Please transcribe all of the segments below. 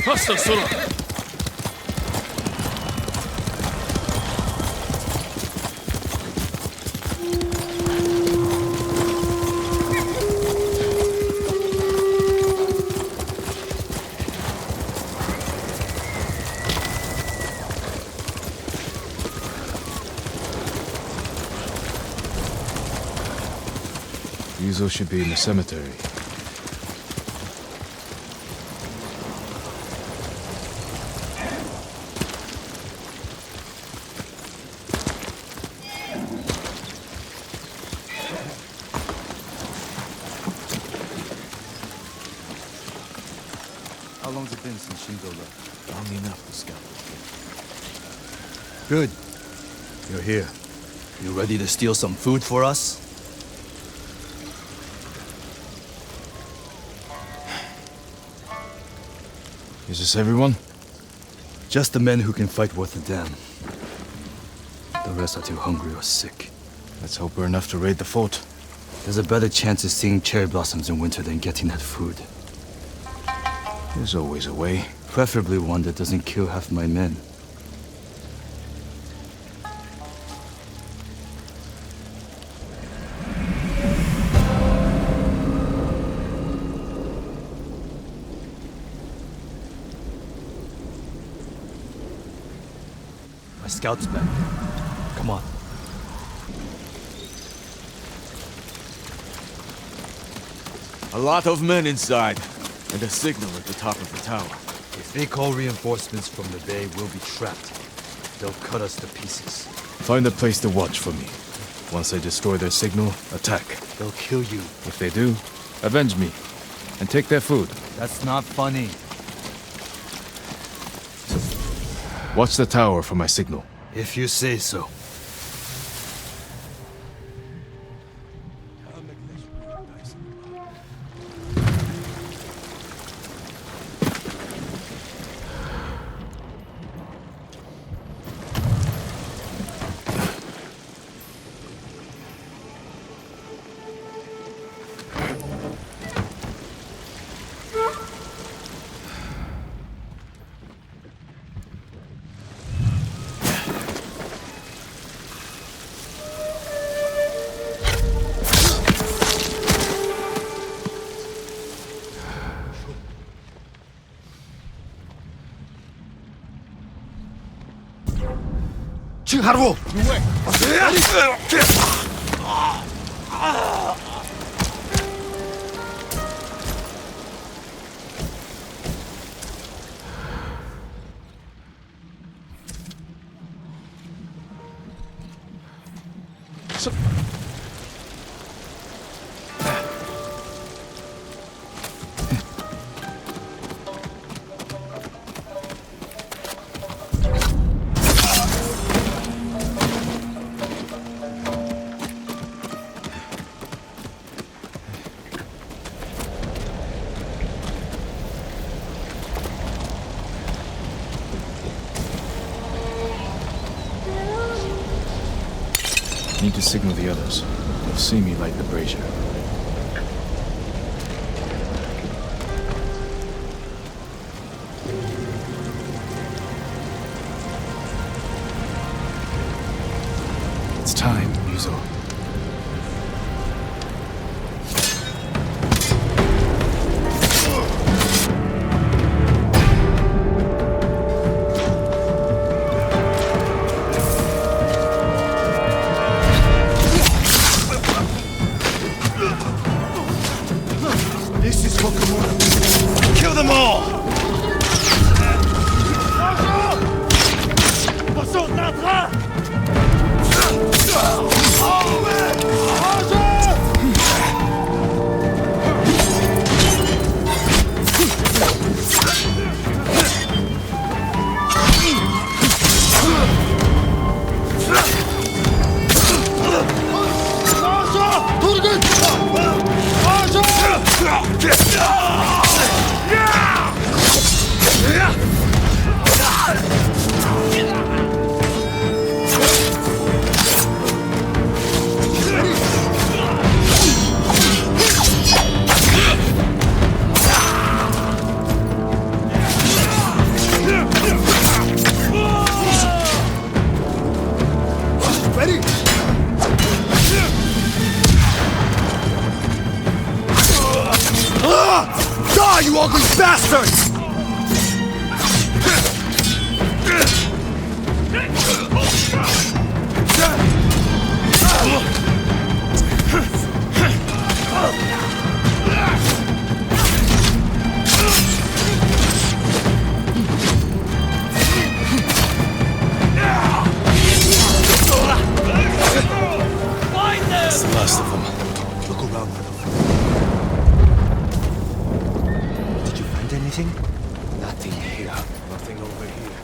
Faster, Sula. Yuzo should be in the cemetery. How long's it been since Shingo left? Long enough to scout. Good. You're here. You ready to steal some food for us? Is this everyone? Just the men who can fight worth a damn. The rest are too hungry or sick. Let's hope we're enough to raid the fort. There's a better chance of seeing cherry blossoms in winter than getting that food. There's always a way. Preferably one that doesn't kill half my men. My scout's back. Come on. A lot of men inside, and a signal at the top of the tower. If they call reinforcements from the bay, we'll be trapped. They'll cut us to pieces. Find a place to watch for me. Once I destroy their signal, attack. They'll kill you. If they do, avenge me. And take their food. That's not funny. Watch the tower for my signal. If you say so. 하루! Need to signal the others. They'll see me light the brazier. It's time, Yuzo. Kill them all! Die, you ugly bastards! That's the last of them. Look around for them. Did you find anything? Nothing here. Nothing over here.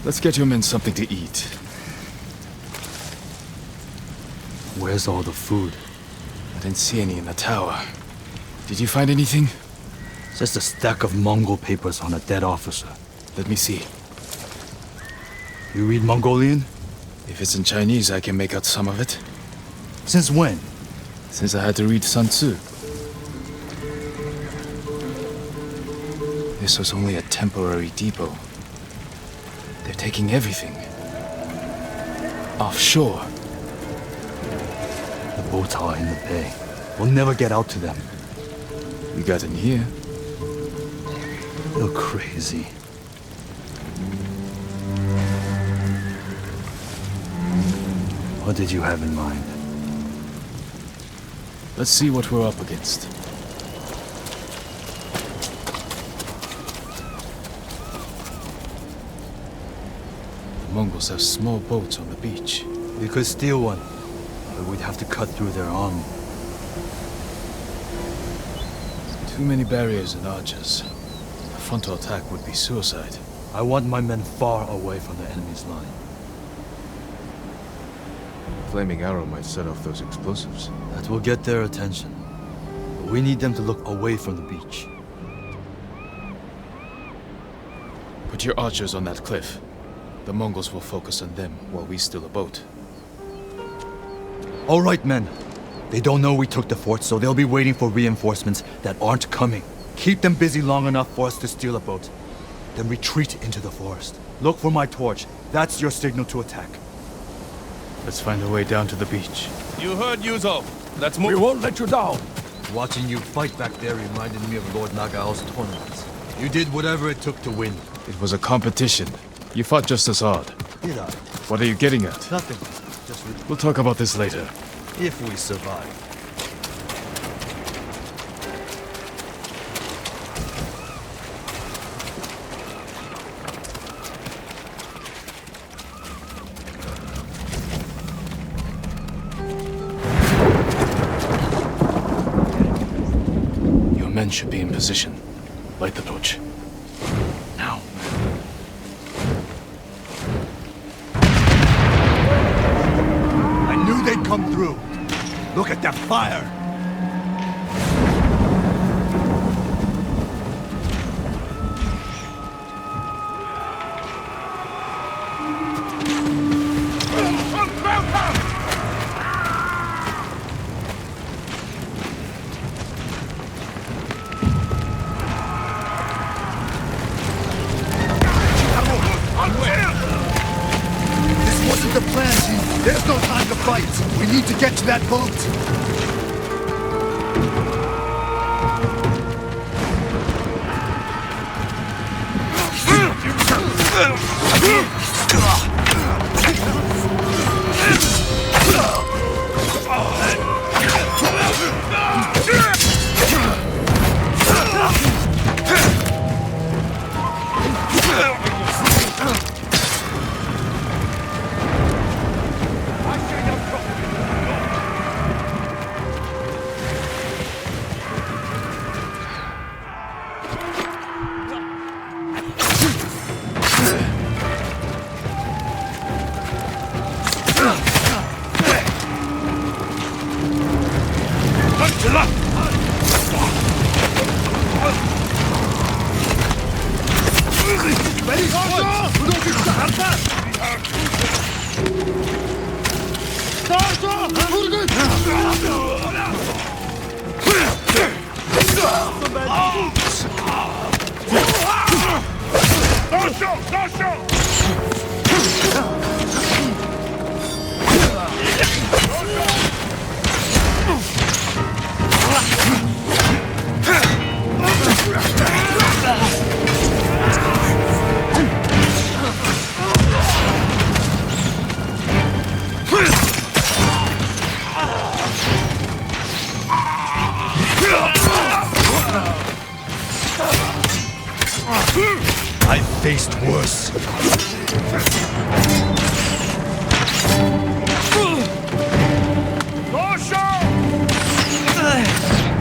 Let's get your men something to eat. Where's all the food? I didn't see any in the tower. Did you find anything? Just a stack of Mongol papers on a dead officer. Let me see. You read Mongolian? If it's in Chinese, I can make out some of it. Since when? Since I had to read Sun Tzu. This was only a temporary depot. They're taking everything. Offshore. The boats are in the bay. We'll never get out to them. We got in here. You're crazy. What did you have in mind? Let's see what we're up against. The Mongols have small boats on the beach. We could steal one, but we'd have to cut through their army. Too many barriers and archers. A frontal attack would be suicide. I want my men far away from the enemy's line. Flaming arrow might set off those explosives. That will get their attention. But we need them to look away from the beach. Put your archers on that cliff. The Mongols will focus on them while we steal a boat. All right, men. They don't know we took the fort, so they'll be waiting for reinforcements that aren't coming. Keep them busy long enough for us to steal a boat. Then retreat into the forest. Look for my torch. That's your signal to attack. Let's find a way down to the beach. You heard Yuzo. Let's move. We won't let you down. Watching you fight back there reminded me of Lord Nagao's tournaments. You did whatever it took to win. It was a competition. You fought just as hard. Did I? What are you getting at? Nothing. Just We'll talk about this later. if we survive. Your men should be in position. Light the torch. Now. I knew they'd come through. Look at that fire! This wasn't the plan, team. There's no time to fight. We need to get to that boat. faced worse.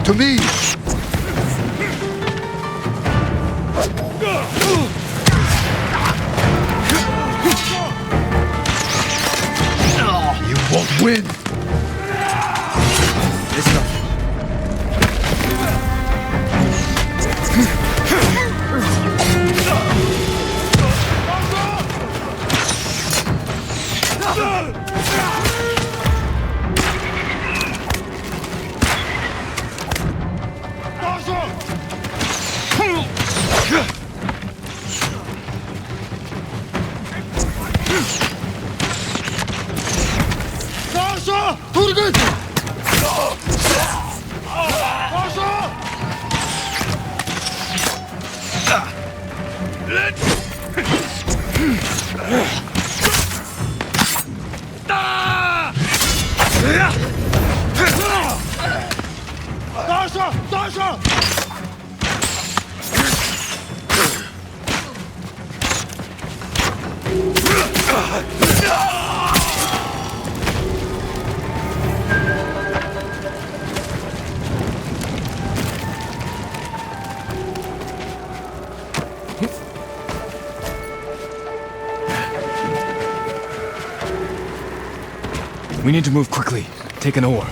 To me! You won't win! It's nothing. We need to move quickly. Take an oar.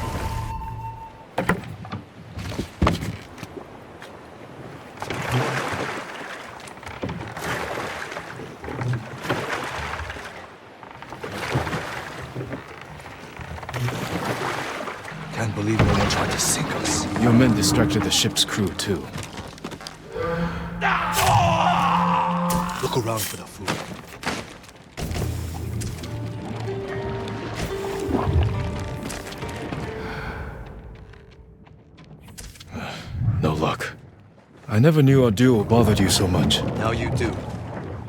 Can't believe no one tried to sink us. Your men distracted the ship's crew, too. Look around for the food. No luck. I never knew our duo bothered you so much. Now you do.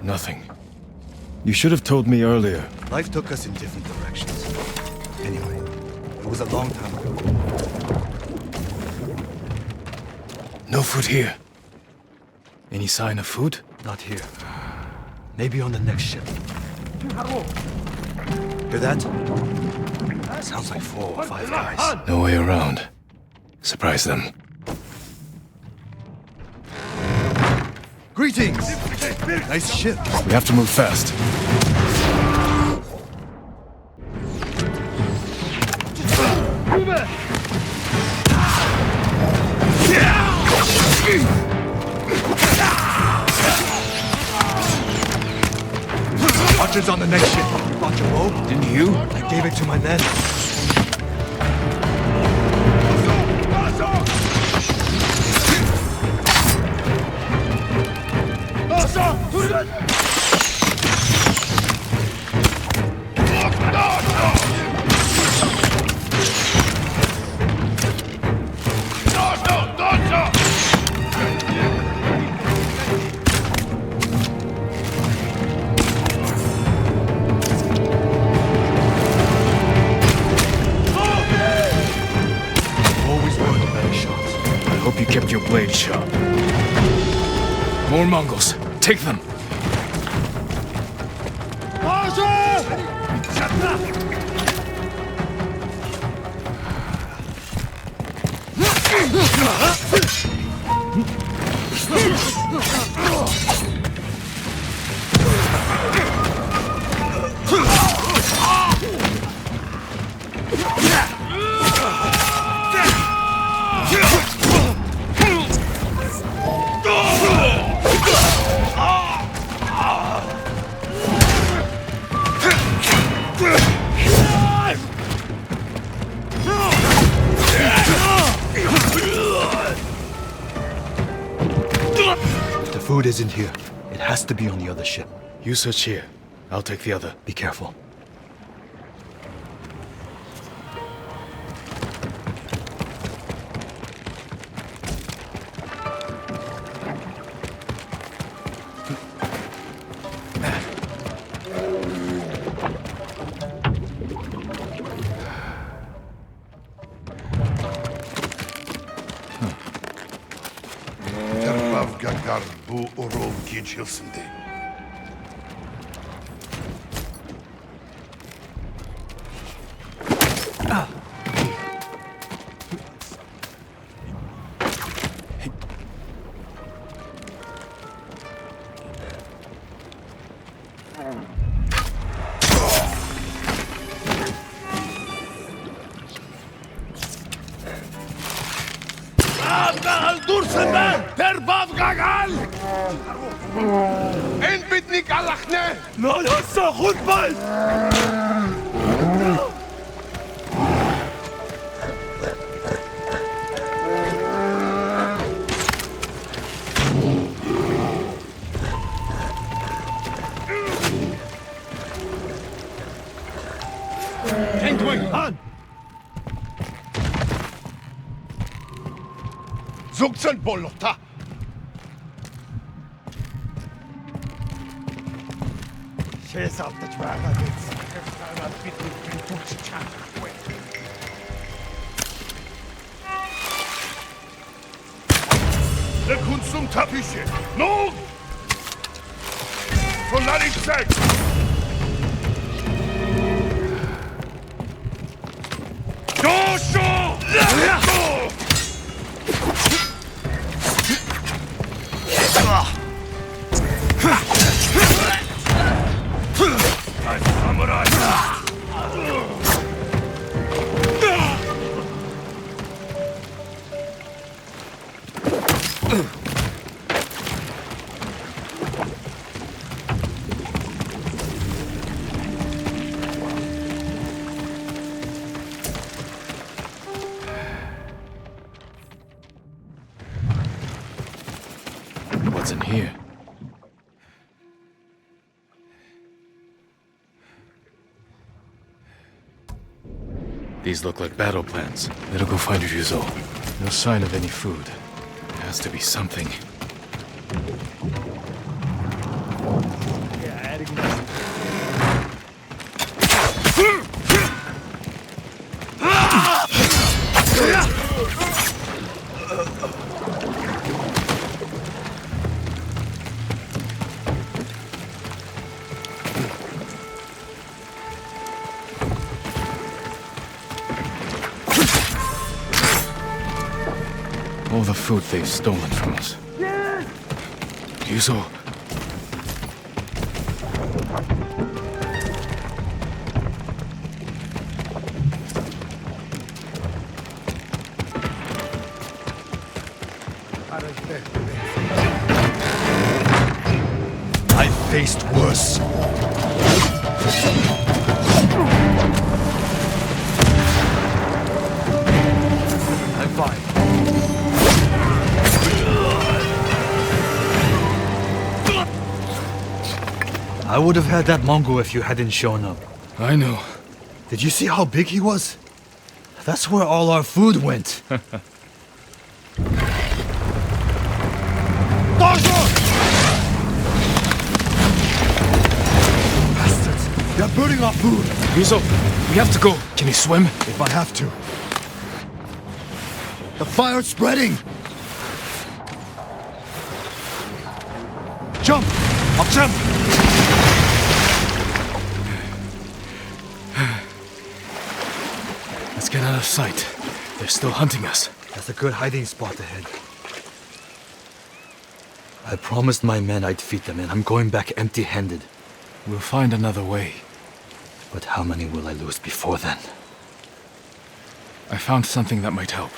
Nothing. You should have told me earlier. Life took us in different directions. Anyway, it was a long time ago. No food here. Any sign of food? Not here. Maybe on the next ship. Hear that? Sounds like 4 or 5 guys. No way around. Surprise them. Greetings! Nice ship. We have to move fast. Archers on the next ship. You brought your bow? Didn't you? I gave it to my men. Hope you kept your blade sharp. More Mongols. Take them. The food isn't here. It has to be on the other ship. You search here. I'll take the other. Be careful. bu orom geçilsindi. Duksında terbav gagal! En bitnik alakne! No, yoksa hutbal! Han! Zugsen bolota! She's up the dragon. It's a bit of chat. Le Kunsum Tapische! No! Solarik Sex! Dosho! Go! I'm samurai! What's in here? These look like battle plans. Better go find Ryuzo. No sign of any food. There has to be something. All the food they've stolen from us. Ryuzo! I faced worse. I'm fine. I would have had that Mongol if you hadn't shown up. I know. Did you see how big he was? That's where all our food went. Bastards! They're burning our food! Ryuzo, we have to go. Can you swim? If I have to. The fire's spreading! Jump! I'll jump! Let's get out of sight. They're still hunting us. That's a good hiding spot ahead. I promised my men I'd feed them, and I'm going back empty-handed. We'll find another way. But how many will I lose before then? I found something that might help.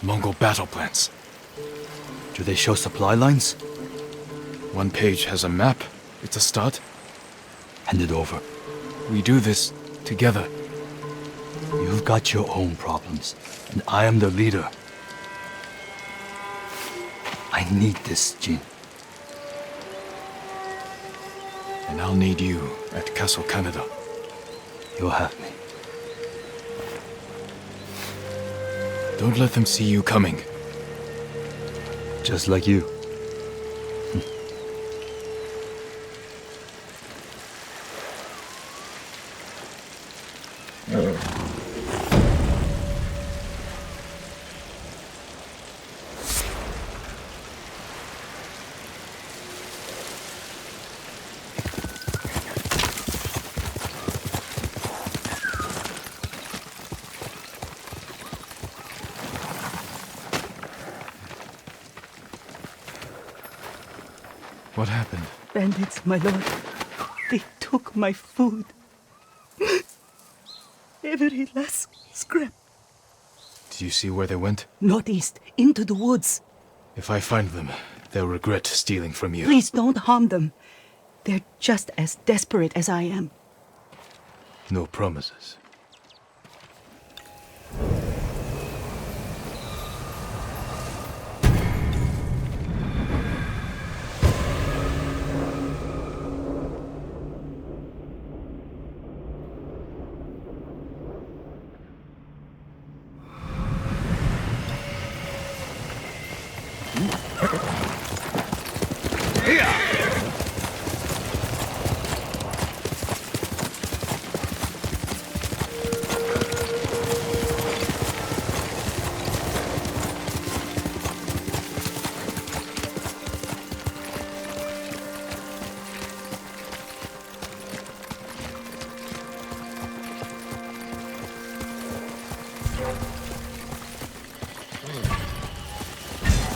Mongol battle plans. Do they show supply lines? One page has a map. It's a start. Hand it over. We do this together. You've got your own problems, and I am the leader. I need this, Jin. And I'll need you at Castle Canada. You'll have me. Don't let them see you coming. Just like you. What happened? Bandits, my lord. They took my food. Every last scrap. Do you see where they went? Northeast, into the woods. If I find them, they'll regret stealing from you. Please don't harm them. They're just as desperate as I am. No promises.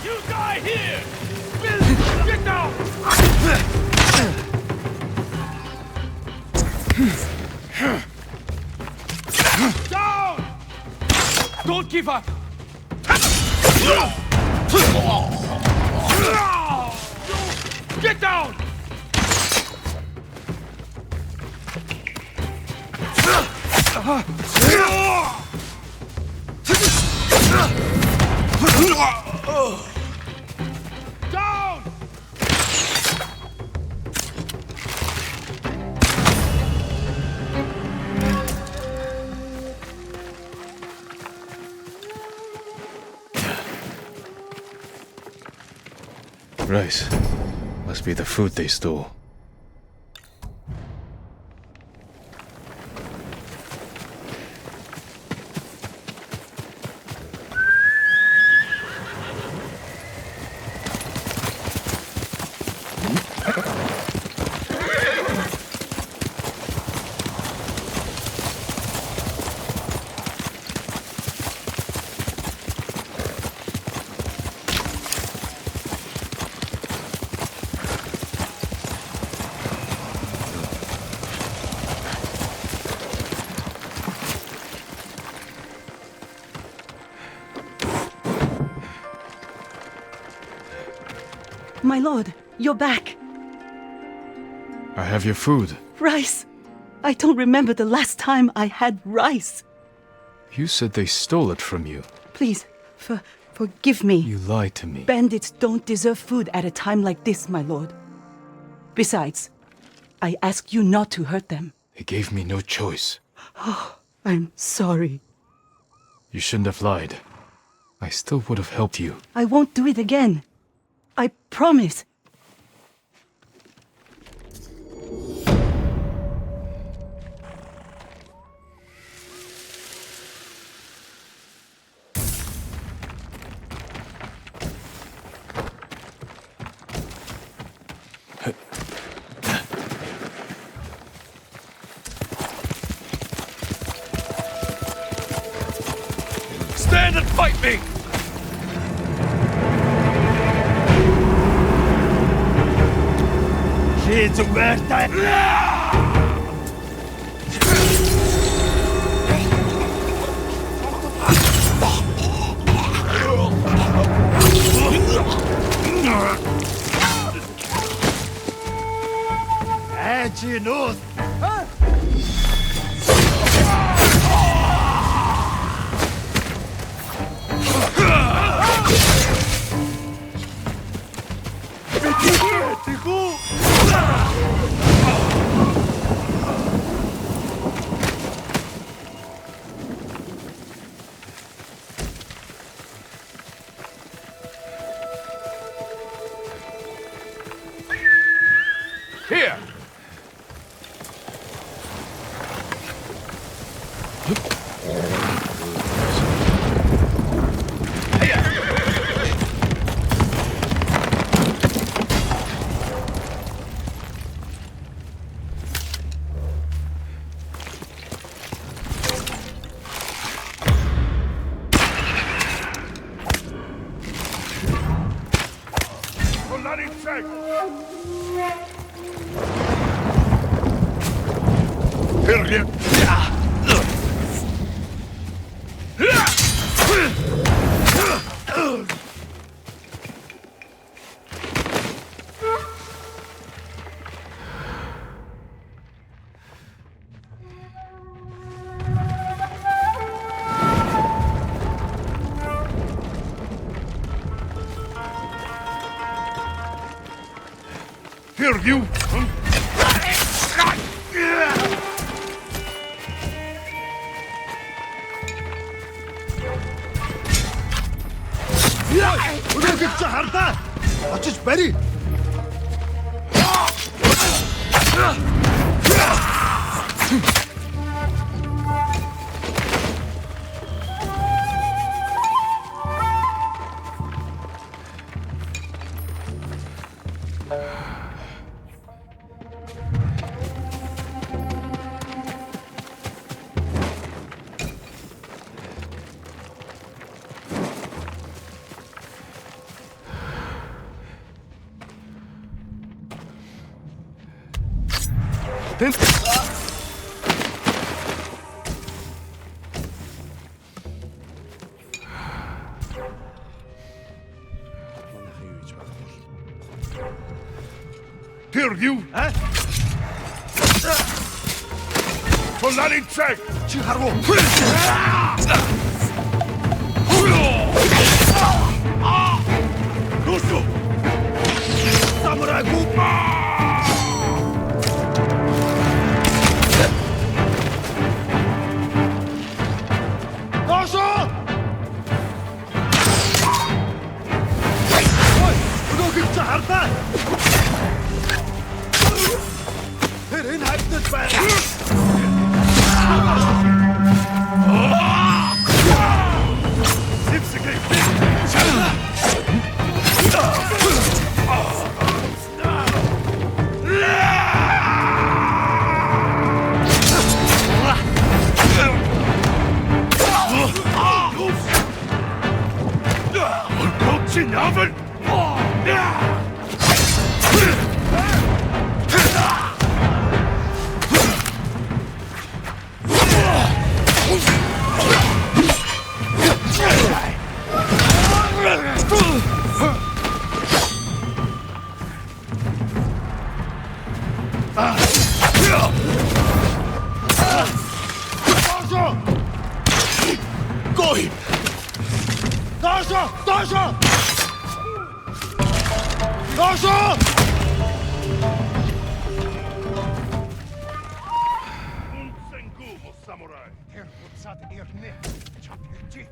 You die here! Get down! Down! Don't give up! Get down! Down! Rice. Must be the food they stole. My lord, you're back. I have your food. Rice. I don't remember the last time I had rice. You said they stole it from you. Please, forgive me. You lied to me. Bandits don't deserve food at a time like this, my lord. Besides, I asked you not to hurt them. They gave me no choice. I'm sorry. You shouldn't have lied. I still would have helped you. I won't do it again. I promise. Stand and fight me! She's worth it. She knows. Here! Here, Here, you! Өнөөгч хардаа. Очиж барь. Here, you! Tolani check! Чи харав? Russo! Samurai group. Дошо! Ой, өнөөгч хардаа. Тэр энэ хайдаж байна. Дошо! Дошо! Дошо! Unsengumo, samurai! Тэр буцаад ирнэ. Чам иржээ.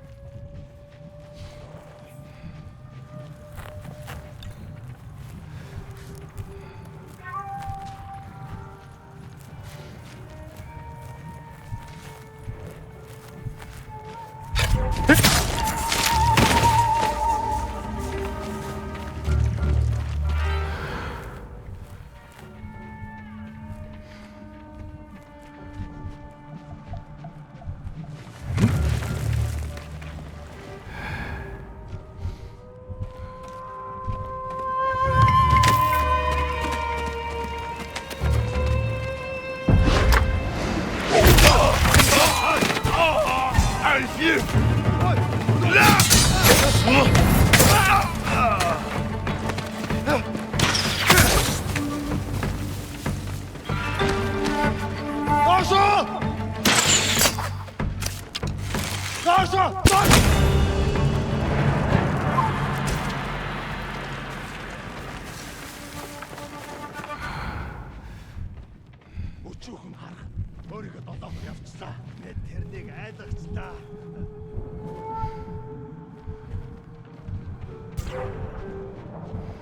Өчүүхэн харах. Өөрийгөө долоох явцлаа. Бид тэрнийг айлагчлаа.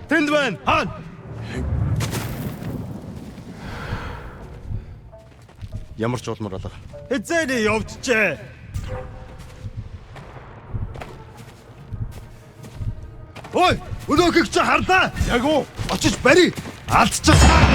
Тэнд байна. Хаан. Ямар ч удмар алга. Эзэний явжжээ. Ой, өнөөгч хардаа. Яг уу. Очиж барь. Алдчихсан.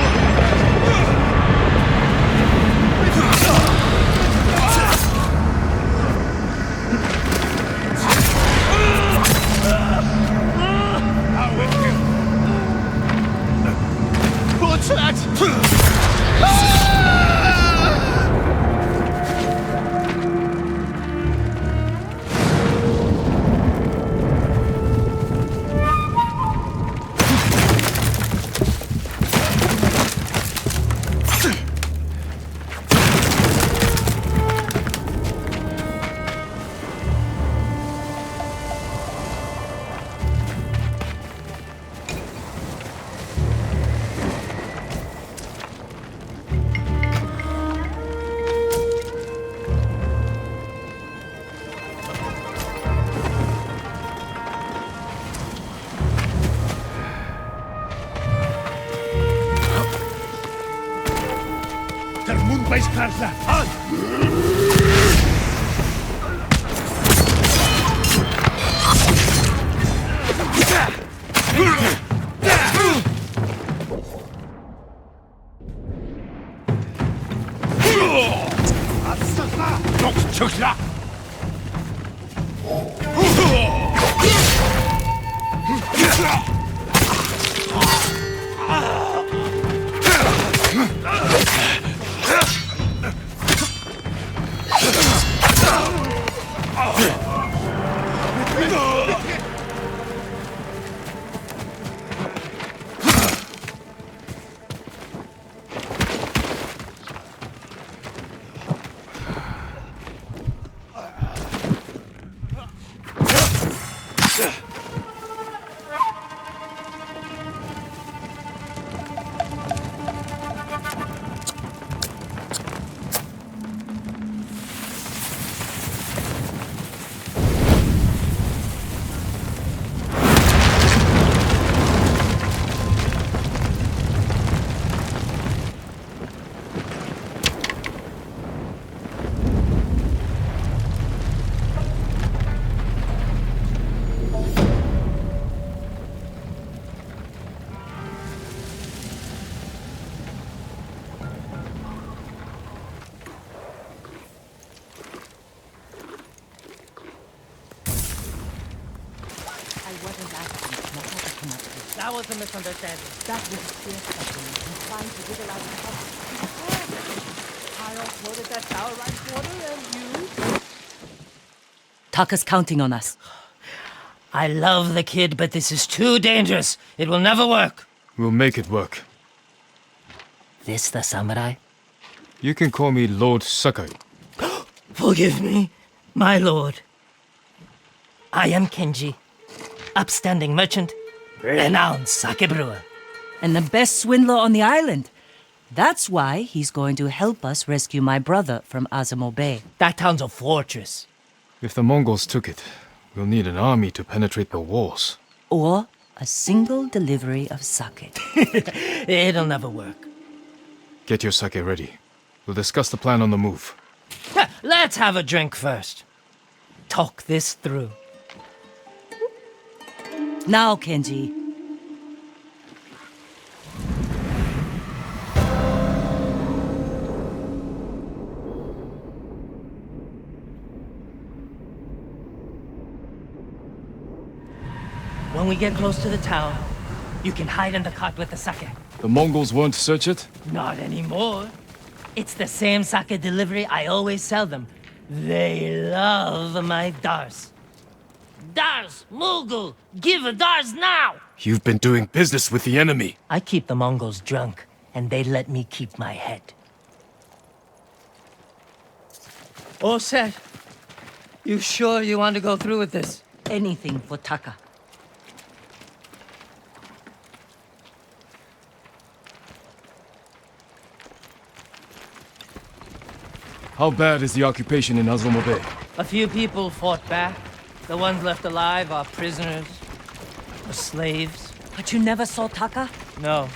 Space crash left. On! That was a misunderstanding. That was sheer suffering. I'm trying to wiggle out the I offloaded that tower right quarter and you... Taka's counting on us. I love the kid, but this is too dangerous. It will never work. We'll make it work. This the samurai? You can call me Lord Sakai. Forgive me, my lord. I am Kenji, upstanding merchant, renowned sake brewer. And the best swindler on the island. That's why he's going to help us rescue my brother from Azamo Bay. That town's a fortress. If the Mongols took it, we'll need an army to penetrate the walls. Or a single delivery of sake. It'll never work. Get your sake ready. We'll discuss the plan on the move. Let's have a drink first. Talk this through. Now, Kenji. When we get close to the town, you can hide in the cart with the sake. The Mongols won't search it? Not anymore. It's the same sake delivery I always sell them. They love my dars. Dars! Mughal! Give a dars now! You've been doing business with the enemy. I keep the Mongols drunk, and they let me keep my head. All set. You sure you want to go through with this? Anything for Taka. How bad is the occupation in Azamo Bay? A few people fought back. The ones left alive are prisoners or slaves. But you never saw Taka? No.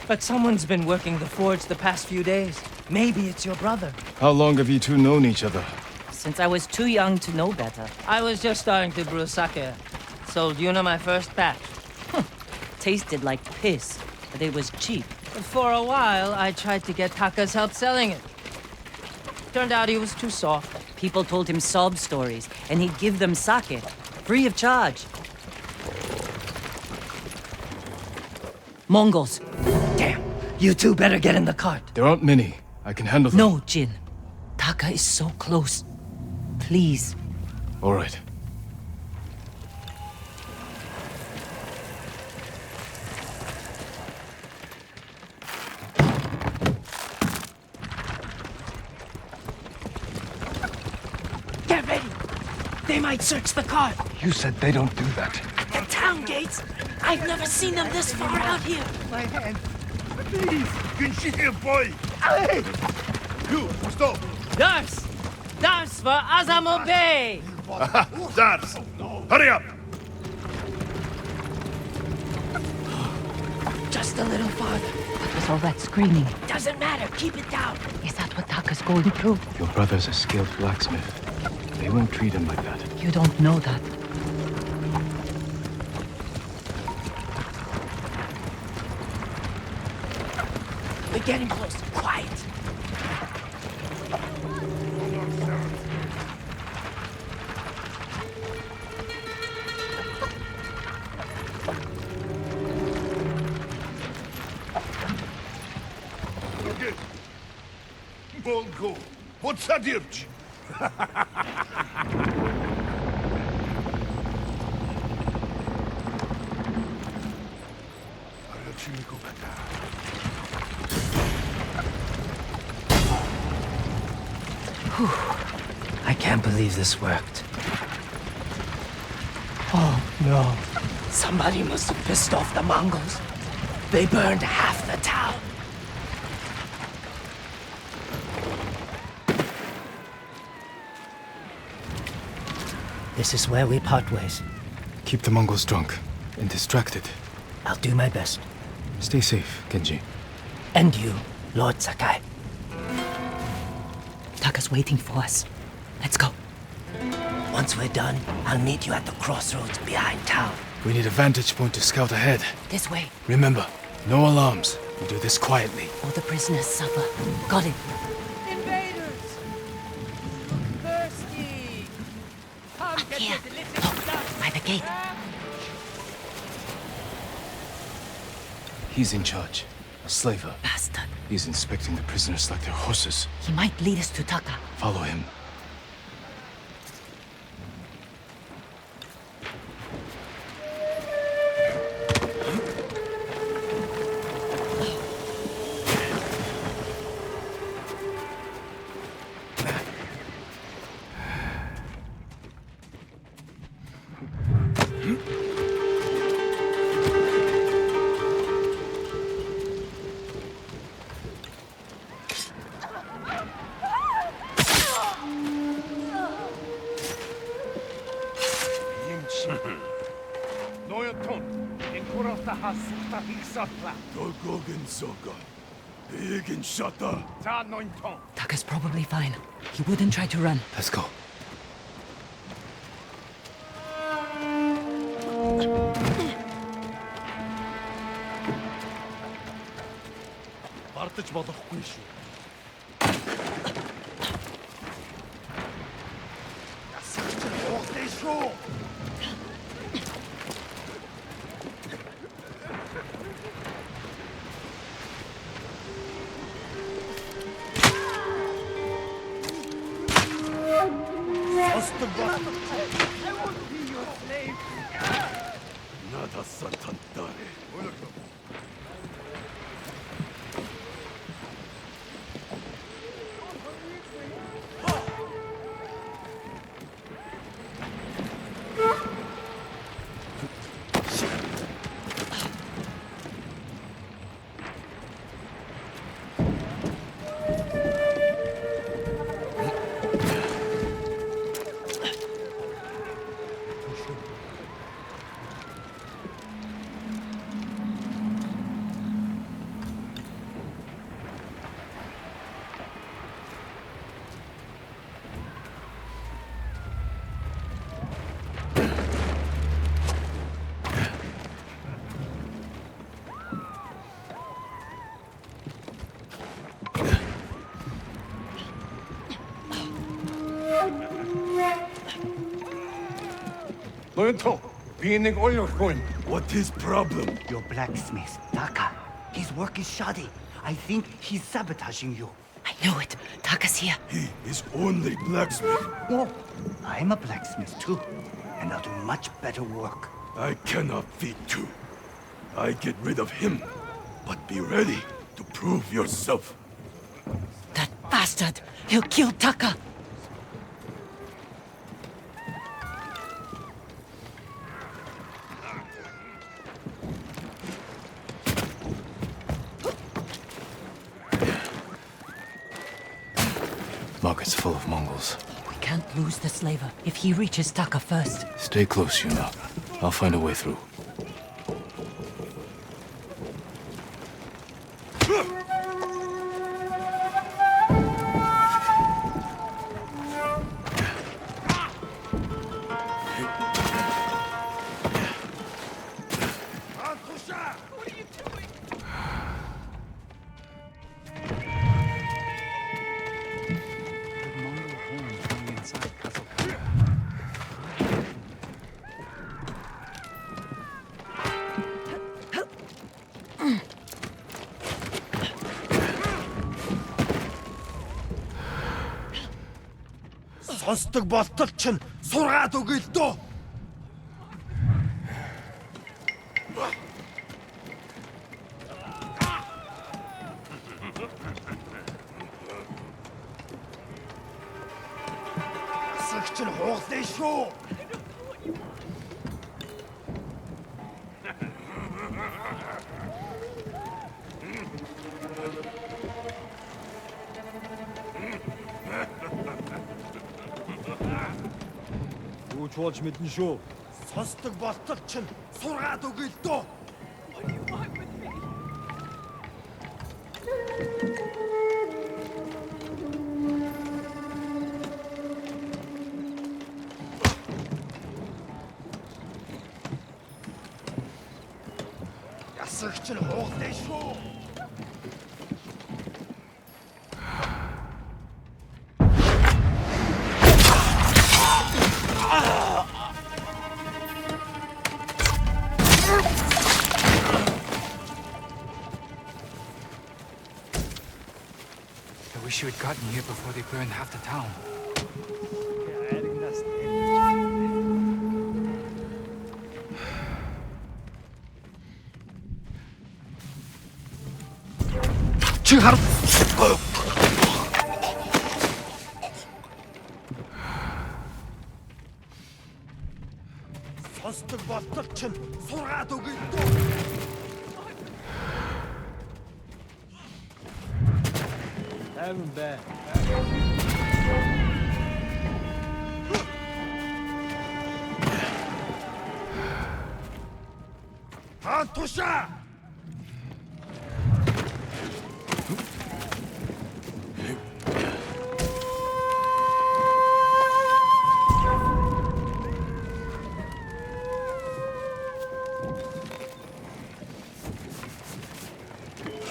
But someone's been working the forge the past few days. Maybe it's your brother. How long have you two known each other? Since I was too young to know better. I was just starting to brew sake. Sold Yuna my first batch. Tasted like piss, but it was cheap. For a while, I tried to get Taka's help selling it. Turned out he was too soft. People told him sob stories, and he'd give them sake, free of charge. Mongols. Damn, you two better get in the cart. There aren't many. I can handle them. No, Jin. Taka is so close. Please. All right. Get ready. They might search the cart. You said they don't do that. The town gates. I've never seen them this far out here. My hand. Please. Good shit, boy. You, stop. Dars! Dars for Azamo Bay! Dars! Hurry up! Just Just a little farther. What was all that screaming? Doesn't matter. Keep it down. Is that what Taka's going through? Your brother's a skilled blacksmith. They won't treat him like that. You don't know that. We're getting close. Quiet. Bolgo, what's that dirge? I can't believe this worked. Oh, no. Somebody must have pissed off the Mongols. They burned half the town. This is where we part ways. Keep the Mongols drunk and distracted. I'll do my best. Stay safe, Genji. And you, Lord Sakai. Taka's waiting for us. Let's go. Once we're done, I'll meet you at the crossroads behind town. We need a vantage point to scout ahead. This way. Remember, no alarms. We do this quietly. All the prisoners suffer. Got it. Invaders! Thirsty! Come Up get here. your delicious Look, stuff! by the gate. He's in charge. A slaver. Bastard. He's inspecting the prisoners like they're horses. He might lead us to Taka. Follow him. Noyaton, in Kurata Hasukta Hiksatla, Dolgogen Soga. Big Shata. Ta Nointon. Taka's probably fine. He wouldn't try to run. Let's go. Бартаж болохгүй шүү. Ясагч хугтай шүү. Остон бас. I want to be your slave. Nada Satantare. Noyaton, being going. What is problem? Your blacksmith, Taka. His work is shoddy. I think he's sabotaging you. I knew it. Taka's here. He is only blacksmith. No, I'm a blacksmith too, and I'll do much better work. I cannot feed two. I get rid of him. But be ready to prove yourself. That bastard! He'll kill Taka! Market's full of Mongols. We can't lose the slaver if he reaches Taka first. Stay close, Yuna. I'll find a way through. Сонсдог болтол чинь сургаад өгье л дөө. Асагч нь хууглаа шүү. Юу ч болж мэднэ шүү. Сонсдог болтол чинь сургаад өгье л дөө. Ясагч нь хууглаа шүү. I wish you had gotten here before they burned half the town. Чи хар. Сонсдог болтол чинь сургаад өгье л дөө. Тайван бай. Хаан тушаа.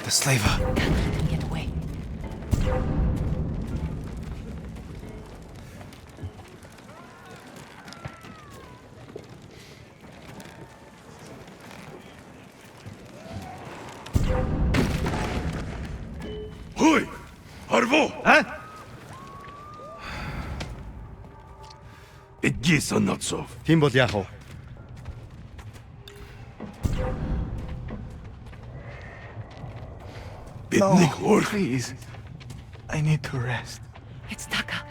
The slaver. Can't let him get away. Хөөе! Харвуу! Бидний санаацов. Тийм бол яах вэ? Биднийг өөр Please. I need to rest. It's Taka.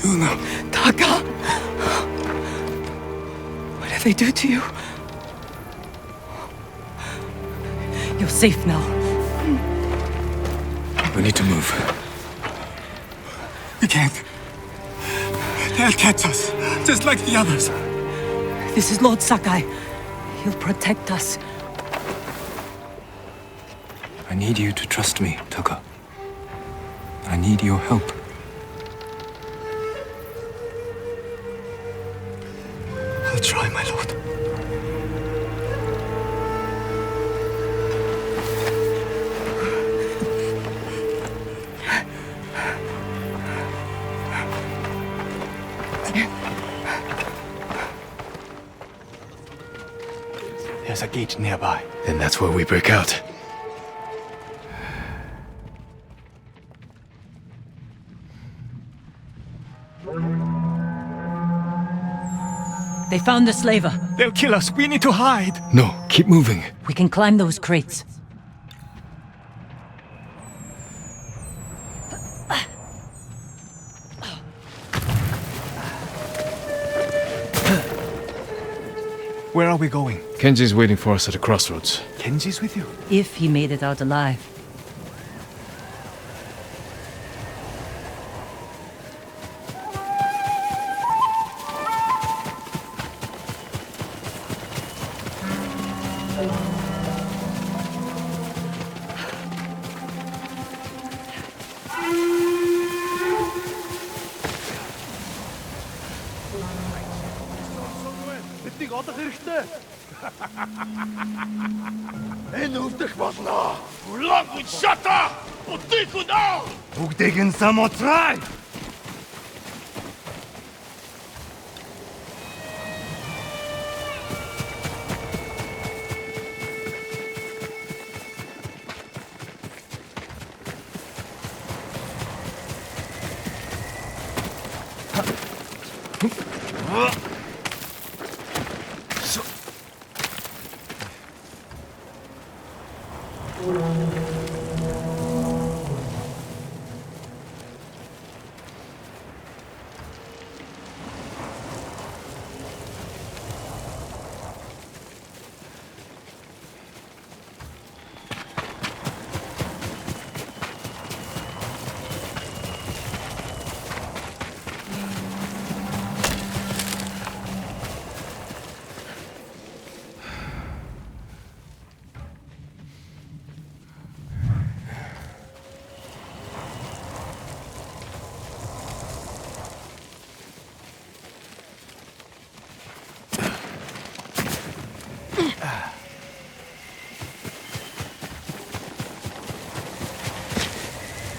Yuna. Taka! What did they do to you? You're safe now. We need to move. We can't. They'll catch us, just like the others. This is Lord Sakai. He'll protect us. I need you to trust me, Taka. I need your help. I'll try, my lord. There's a gate nearby. Then that's where we break out. They found the slaver. They'll kill us. We need to hide. No, keep moving. We can climb those crates. Where are we going? Kenji's waiting for us at the crossroads. Kenji's with you? If he made it out alive. Биднийг олох хэрэгтэй. Энэ өвдөх болно. Улаан шата! Утыг унаа! Бүгдийг нь самутрай.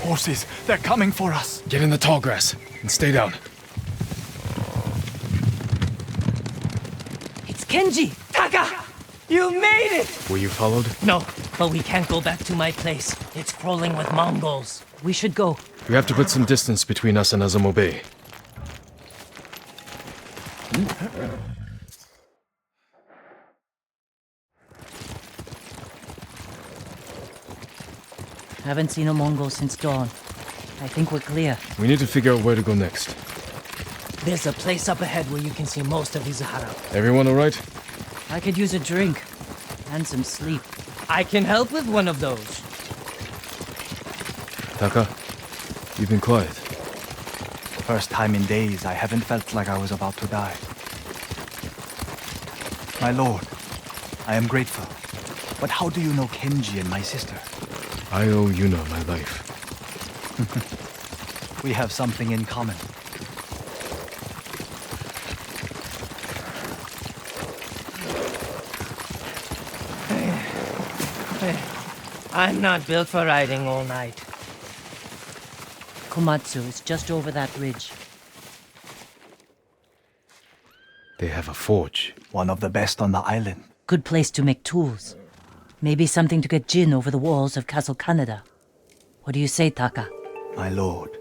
Horses, they're coming for us. Get in the tall grass and stay down. It's Kenji! Taka! You made it! Were you followed? No, but we can't go back to my place. It's crawling with Mongols. We should go. We have to put some distance between us and Azamo Bay. Haven't seen a Mongol since dawn. I think we're clear. We need to figure out where to go next. There's a place up ahead where you can see most of Izuhara. Everyone all right? I could use a drink. And some sleep. I can help with one of those. Taka, you've been quiet. First time in days I haven't felt like I was about to die. My lord, I am grateful. But how do you know Kenji and my sister? I owe Yuna my life. We have something in common. I'm not built for riding all night. Komatsu is just over that ridge. They have a forge. One of the best on the island. Good place to make tools. Maybe something to get Jin over the walls of Castle Kaneda. What do you say, Taka? My lord,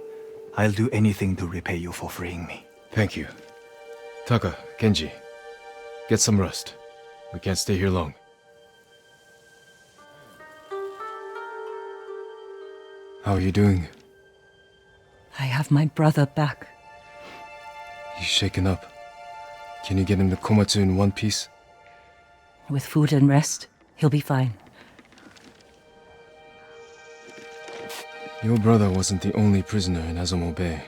I'll do anything to repay you for freeing me. Thank you. Taka, Kenji, get some rest. We can't stay here long. How are you doing? I have my brother back. He's shaken up. Can you get him to Komatsu in one piece? With food and rest, he'll be fine. Your brother wasn't the only prisoner in Azamo Bay.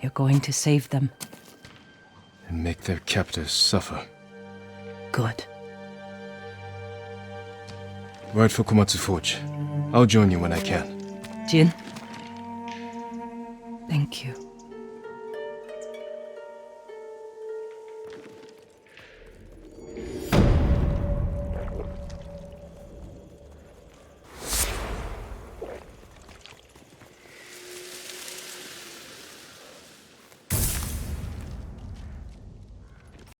You're going to save them. And make their captors suffer. Good. Ride for Komatsu Forge. I'll join you when I can. Jin? Thank you.